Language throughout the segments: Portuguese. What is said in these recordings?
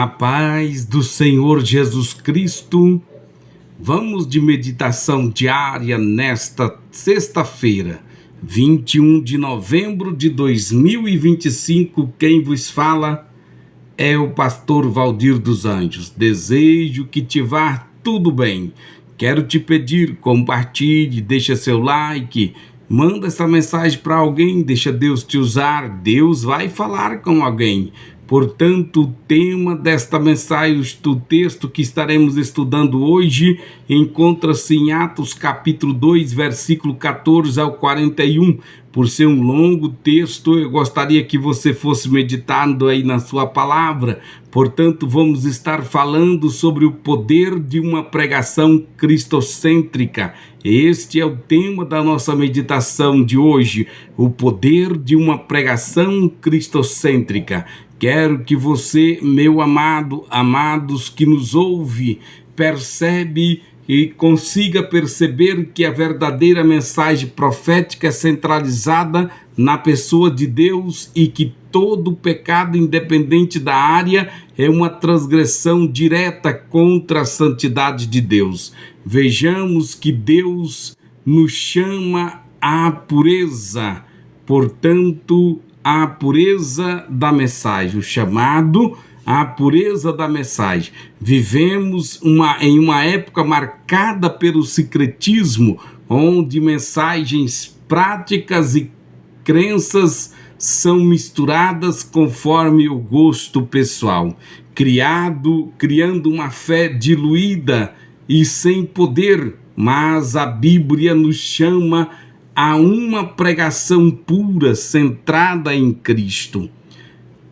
A paz do Senhor Jesus Cristo. Vamos de meditação diária nesta sexta-feira, 21 de novembro de 2025. Quem vos fala é o pastor Valdir dos Anjos. Desejo que te vá tudo bem. Quero te pedir, compartilhe, deixa seu like, manda essa mensagem para alguém, deixa Deus te usar. Deus vai falar com alguém. Portanto, o tema desta mensagem, o texto que estaremos estudando hoje, encontra-se em Atos capítulo 2, versículo 14 ao 41. Por ser um longo texto, eu gostaria que você fosse meditando aí na sua palavra. Portanto, vamos estar falando sobre o poder de uma pregação cristocêntrica. Este é o tema da nossa meditação de hoje, o poder de uma pregação cristocêntrica. Quero que você, meu amado, amados que nos ouve, percebe e consiga perceber que a verdadeira mensagem profética é centralizada na pessoa de Deus e que todo pecado, independente da área, é uma transgressão direta contra a santidade de Deus. Vejamos que Deus nos chama à pureza, portanto, a pureza da mensagem, o chamado à pureza da mensagem. Vivemos em uma época marcada pelo sincretismo, onde mensagens práticas e crenças são misturadas conforme o gosto pessoal, criando uma fé diluída e sem poder. Mas a Bíblia nos chama a uma pregação pura, centrada em Cristo,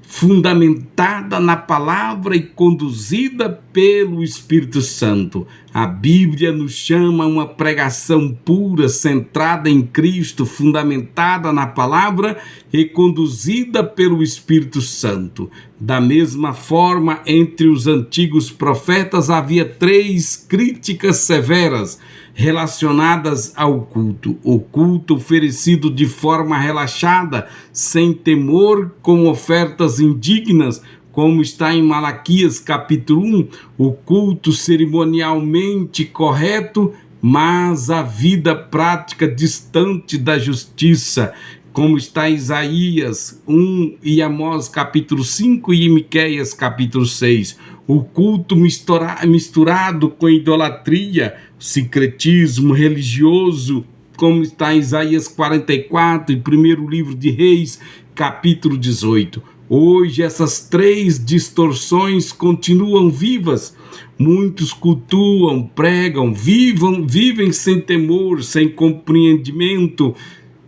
fundamentada na palavra e conduzida pelo Espírito Santo. A Bíblia nos chama a uma pregação pura, centrada em Cristo, fundamentada na palavra e conduzida pelo Espírito Santo. Da mesma forma, entre os antigos profetas havia 3 críticas severas relacionadas ao culto. O culto oferecido de forma relaxada, sem temor, com ofertas indignas, como está em Malaquias capítulo 1, o culto cerimonialmente correto, mas a vida prática distante da justiça, como está em Isaías 1 e Amós capítulo 5 e Miqueias capítulo 6. O culto misturado com idolatria, sincretismo religioso, como está em Isaías 44 e primeiro livro de Reis capítulo 18. Hoje essas 3 distorções continuam vivas. Muitos cultuam, pregam, vivem sem temor, sem compreendimento,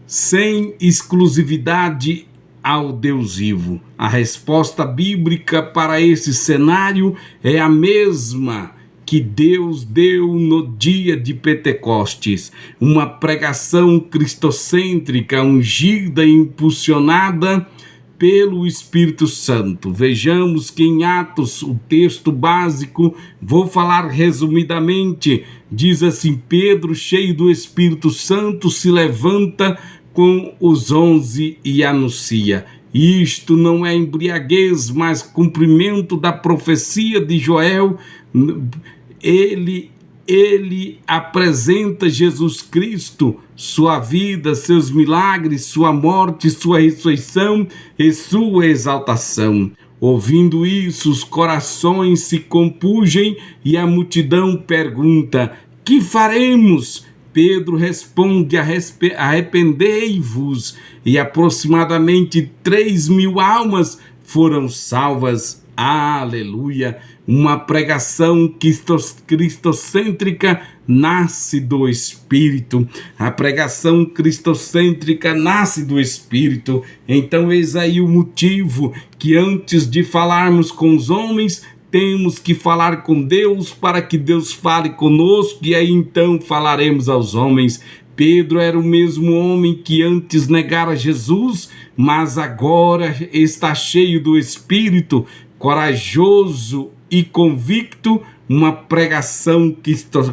sem exclusividade ao Deus vivo. A resposta bíblica para esse cenário é a mesma que Deus deu no dia de Pentecostes, uma pregação cristocêntrica, ungida e impulsionada pelo Espírito Santo. Vejamos que em Atos, o texto básico, vou falar resumidamente, diz assim: Pedro, cheio do Espírito Santo, se levanta com os 11 e anuncia. Isto não é embriaguez, mas cumprimento da profecia de Joel. Ele apresenta Jesus Cristo, sua vida, seus milagres, sua morte, sua ressurreição e sua exaltação. Ouvindo isso, os corações se compungem e a multidão pergunta: que faremos? Pedro responde: arrependei-vos, e aproximadamente 3.000 almas foram salvas. Aleluia! Uma pregação cristocêntrica nasce do Espírito. A pregação cristocêntrica nasce do Espírito. Então eis aí o motivo que antes de falarmos com os homens, temos que falar com Deus para que Deus fale conosco e aí então falaremos aos homens. Pedro era o mesmo homem que antes negara Jesus, mas agora está cheio do Espírito, corajoso e convicto. Uma pregação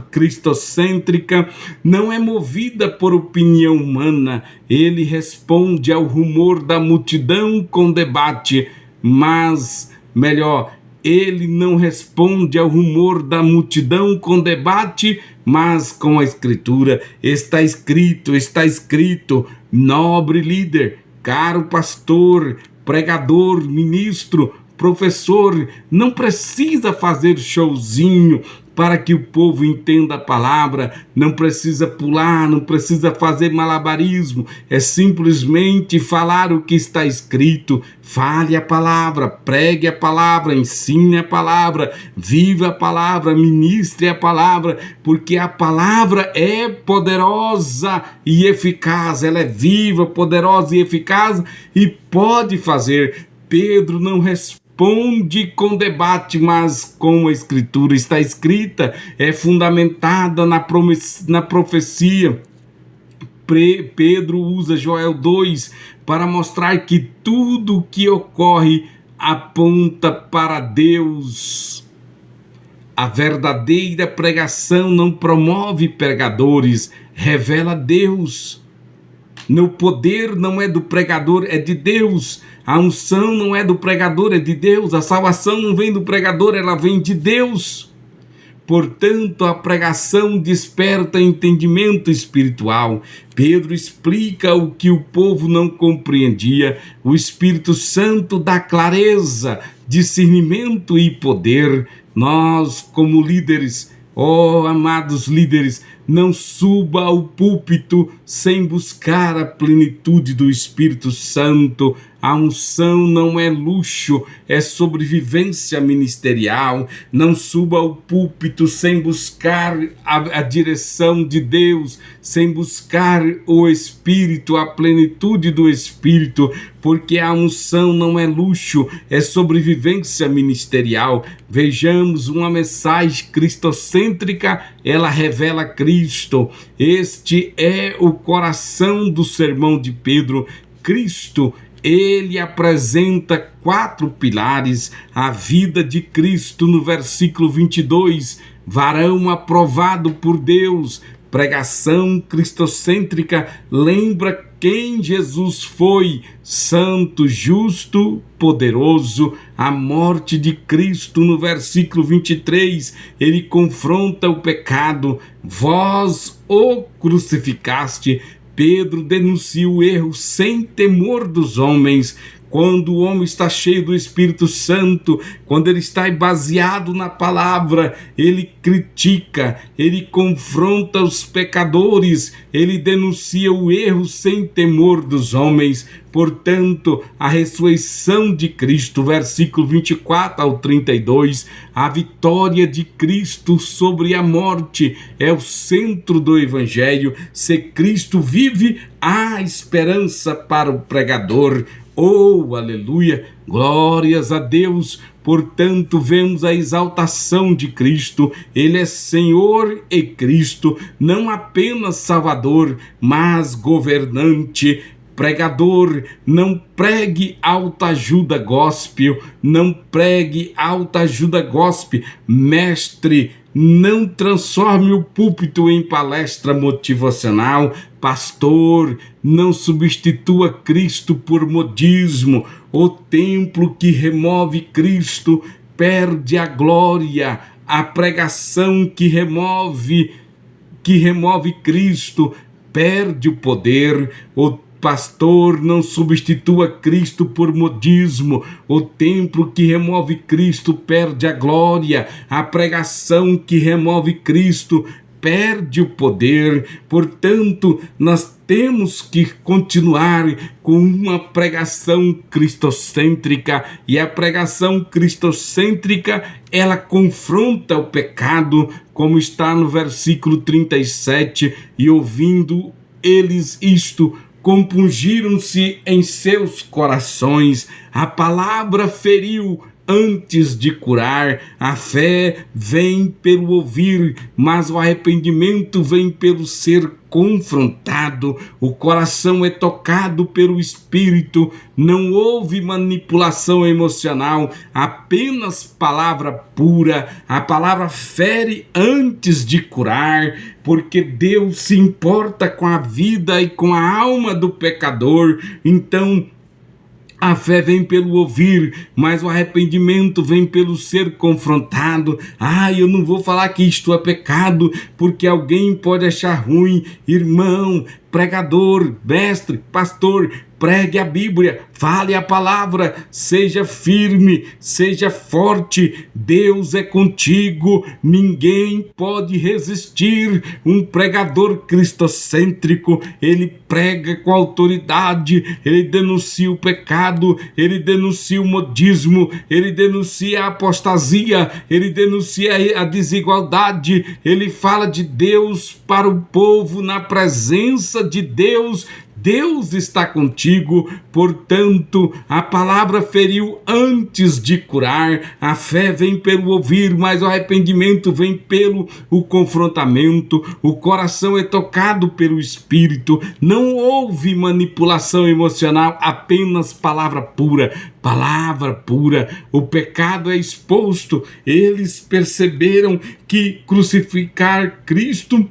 cristocêntrica não é movida por opinião humana. Ele responde ao rumor da multidão com debate, mas melhor, Ele não responde ao rumor da multidão com debate, mas com a escritura. Está escrito, nobre líder, caro pastor, pregador, ministro, professor, não precisa fazer showzinho para que o povo entenda a palavra, não precisa pular, não precisa fazer malabarismo, é simplesmente falar o que está escrito. Fale a palavra, pregue a palavra, ensine a palavra, viva a palavra, ministre a palavra, porque a palavra é poderosa e eficaz, ela é viva, poderosa e eficaz e pode fazer. Pedro não responde com debate, mas com a escritura. Está escrita, é fundamentada na profecia. Pedro usa Joel 2 para mostrar que tudo o que ocorre aponta para Deus. A verdadeira pregação não promove pregadores, revela Deus. O poder não é do pregador, é de Deus. A unção não é do pregador, é de Deus. A salvação não vem do pregador, ela vem de Deus. Portanto, a pregação desperta entendimento espiritual. Pedro explica o que o povo não compreendia. O Espírito Santo dá clareza, discernimento e poder. Nós, como líderes, amados líderes, não suba ao púlpito sem buscar a plenitude do Espírito Santo. A unção não é luxo, é sobrevivência ministerial. Não suba ao púlpito sem buscar a direção de Deus, sem buscar o Espírito, a plenitude do Espírito, porque a unção não é luxo, é sobrevivência ministerial. Vejamos uma mensagem cristocêntrica, ela revela Cristo. Este é o coração do sermão de Pedro. Cristo, ele apresenta 4 pilares. A vida de Cristo no versículo 22, varão aprovado por Deus. Pregação cristocêntrica lembra quem Jesus foi: santo, justo, poderoso. A morte de Cristo no versículo 23, ele confronta o pecado. Vós o crucificaste. Pedro denuncia o erro sem temor dos homens. Quando o homem está cheio do Espírito Santo, quando ele está baseado na palavra, ele critica, ele confronta os pecadores, ele denuncia o erro sem temor dos homens. Portanto, a ressurreição de Cristo, versículo 24 ao 32, a vitória de Cristo sobre a morte é o centro do Evangelho. Se Cristo vive, há esperança para o pregador. Oh, aleluia, glórias a Deus. Portanto, vemos a exaltação de Cristo. Ele é Senhor e Cristo, não apenas Salvador, mas governante. Pregador, não pregue autoajuda gospel, não pregue autoajuda gospel. Mestre, não transforme o púlpito em palestra motivacional. Pastor, não substitua Cristo por modismo. O templo que remove Cristo perde a glória. A pregação que remove Cristo perde o poder. O pastor, não substitua Cristo por modismo. O templo que remove Cristo perde a glória. A pregação que remove Cristo perde o poder. Portanto, nós temos que continuar com uma pregação cristocêntrica, e a pregação cristocêntrica, ela confronta o pecado, como está no versículo 37, e ouvindo eles isto, compungiram-se em seus corações. A palavra feriu antes de curar. A fé vem pelo ouvir, mas o arrependimento vem pelo ser confrontado. O coração é tocado pelo Espírito. Não houve manipulação emocional, apenas palavra pura. A palavra fere antes de curar, porque Deus se importa com a vida e com a alma do pecador. Então, A fé vem pelo ouvir, mas o arrependimento vem pelo ser confrontado. Eu não vou falar que isto é pecado, porque alguém pode achar ruim. Irmão, pregador, mestre, pastor, pregue a Bíblia, fale a palavra, seja firme, seja forte, Deus é contigo, ninguém pode resistir. Um pregador cristocêntrico, ele prega com autoridade, ele denuncia o pecado, ele denuncia o modismo, ele denuncia a apostasia, ele denuncia a desigualdade, ele fala de Deus para o povo na presença de Deus. Deus está contigo, portanto, a palavra feriu antes de curar. A fé vem pelo ouvir, mas o arrependimento vem pelo o confrontamento. O coração é tocado pelo Espírito. Não houve manipulação emocional, apenas palavra pura. Palavra pura. O pecado é exposto. Eles perceberam que crucificar Cristo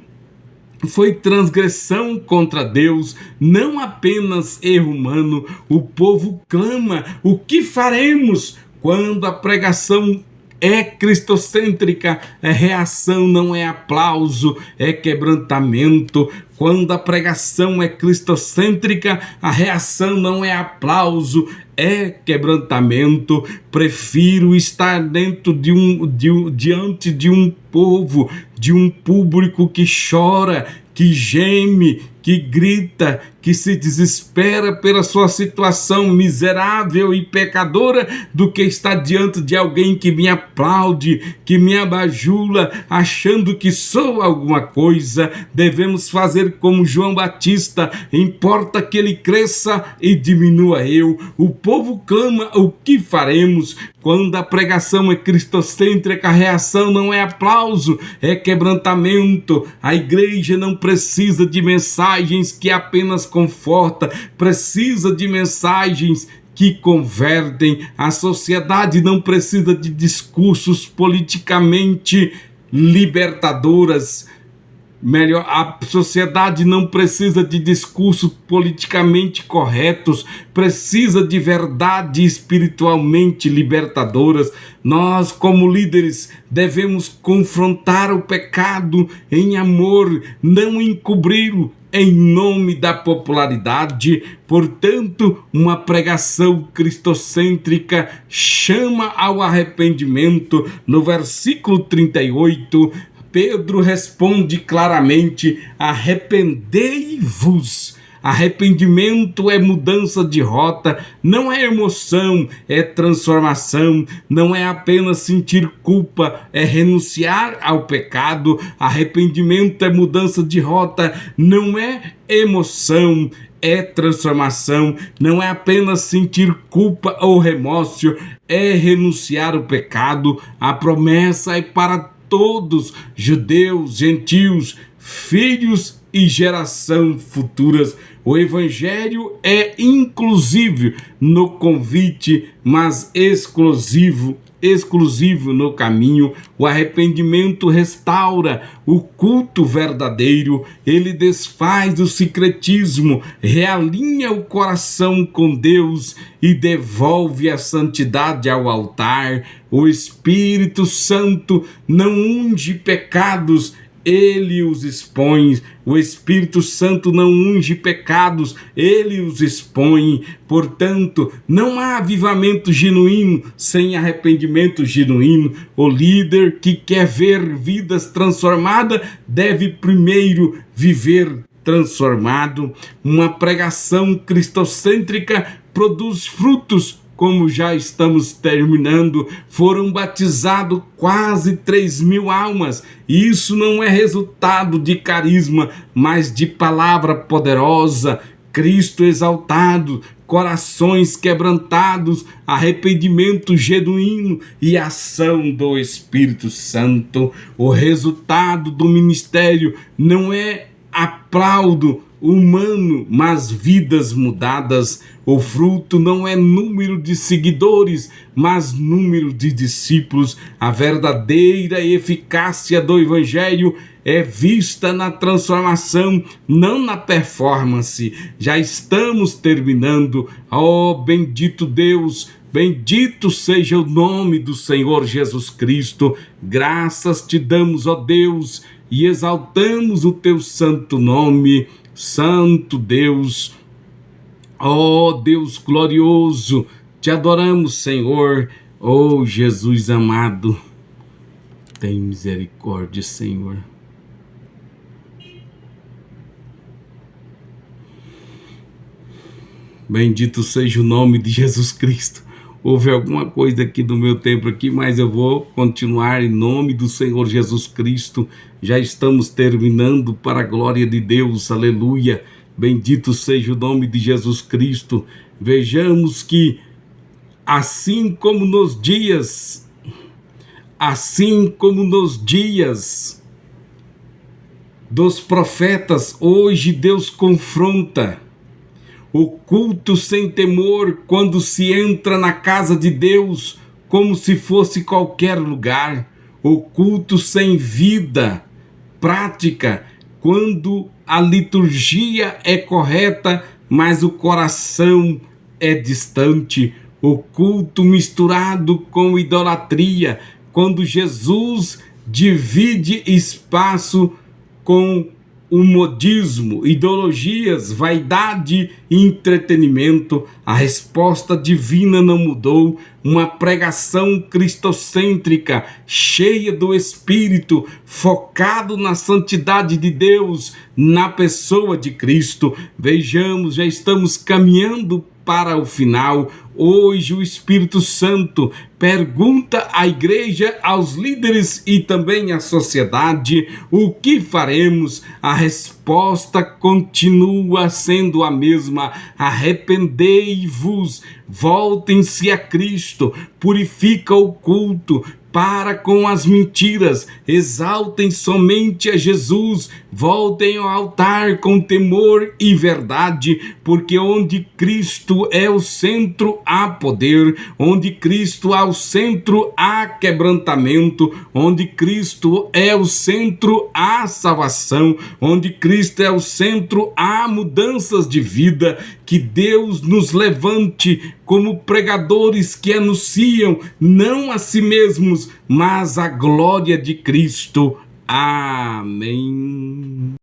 foi transgressão contra Deus, não apenas erro humano. O povo clama: o que faremos? Quando a pregação é cristocêntrica, é reação, não é aplauso, é quebrantamento. Quando a pregação é cristocêntrica, a reação não é aplauso, é quebrantamento. Prefiro estar diante de um povo, de um público que chora, que geme, que grita, que se desespera pela sua situação miserável e pecadora, do que estar diante de alguém que me aplaude, que me abajula, achando que sou alguma coisa. Devemos fazer como João Batista: importa que ele cresça e diminua eu. O povo clama: o que faremos? Quando a pregação é cristocêntrica, a reação não é aplauso, é quebrantamento. A igreja não precisa de mensagens que apenas conforta, precisa de mensagens que convertem. A sociedade não precisa de discursos politicamente libertadoras. Melhor, a sociedade não precisa de discursos politicamente corretos, precisa de verdade espiritualmente libertadoras. Nós, como líderes, devemos confrontar o pecado em amor, não encobri-lo em nome da popularidade. Portanto, uma pregação cristocêntrica chama ao arrependimento. No versículo 38, Pedro responde claramente: arrependei-vos. Arrependimento é mudança de rota, não é emoção, é transformação. Não é apenas sentir culpa, é renunciar ao pecado. Arrependimento é mudança de rota, não é emoção, é transformação. Não é apenas sentir culpa ou remorso, é renunciar ao pecado. A promessa é para todos, judeus, gentios, filhos e geração futuras. O evangelho é inclusivo no convite, mas exclusivo no caminho. O arrependimento restaura o culto verdadeiro, ele desfaz o sincretismo, realinha o coração com Deus e devolve a santidade ao altar. O Espírito Santo não unge pecados, ele os expõe. O Espírito Santo não unge pecados, ele os expõe. Portanto, não há avivamento genuíno sem arrependimento genuíno. O líder que quer ver vidas transformadas deve primeiro viver transformado. Uma pregação cristocêntrica produz frutos. Como já estamos terminando, foram batizados quase 3.000 almas. E isso não é resultado de carisma, mas de palavra poderosa. Cristo exaltado, corações quebrantados, arrependimento genuíno e ação do Espírito Santo. O resultado do ministério não é aplauso humano, mas vidas mudadas. O fruto não é número de seguidores, mas número de discípulos. A verdadeira eficácia do Evangelho é vista na transformação, não na performance. Já estamos terminando. Oh, bendito Deus! Bendito seja o nome do Senhor Jesus Cristo. Graças te damos, ó Deus, e exaltamos o teu santo nome. Santo Deus, ó Deus glorioso, te adoramos, Senhor. Ó Jesus amado, tem misericórdia, Senhor. Bendito seja o nome de Jesus Cristo. Houve alguma coisa aqui do meu tempo aqui, mas eu vou continuar em nome do Senhor Jesus Cristo. Já estamos terminando para a glória de Deus, aleluia. Bendito seja o nome de Jesus Cristo. Vejamos que assim como nos dias dos profetas, hoje Deus confronta o culto sem temor quando se entra na casa de Deus como se fosse qualquer lugar. O culto sem vida prática quando a liturgia é correta, mas o coração é distante. O culto misturado com idolatria, quando Jesus divide espaço com o modismo, ideologias, vaidade e entretenimento. A resposta divina não mudou. Uma pregação cristocêntrica, cheia do Espírito, focado na santidade de Deus, na pessoa de Cristo. Vejamos, já estamos caminhando para o final. Hoje o Espírito Santo pergunta à igreja, aos líderes e também à sociedade: o que faremos? A resposta continua sendo a mesma: arrependei-vos, voltem-se a Cristo, purifica o culto, para com as mentiras, exaltem somente a Jesus, voltem ao altar com temor e verdade, porque onde Cristo é o centro há poder, onde Cristo é o centro há quebrantamento, onde Cristo é o centro há salvação, onde Cristo é o centro há mudanças de vida. Que Deus nos levante como pregadores que anunciam não a si mesmos, mas a glória de Cristo. Amém.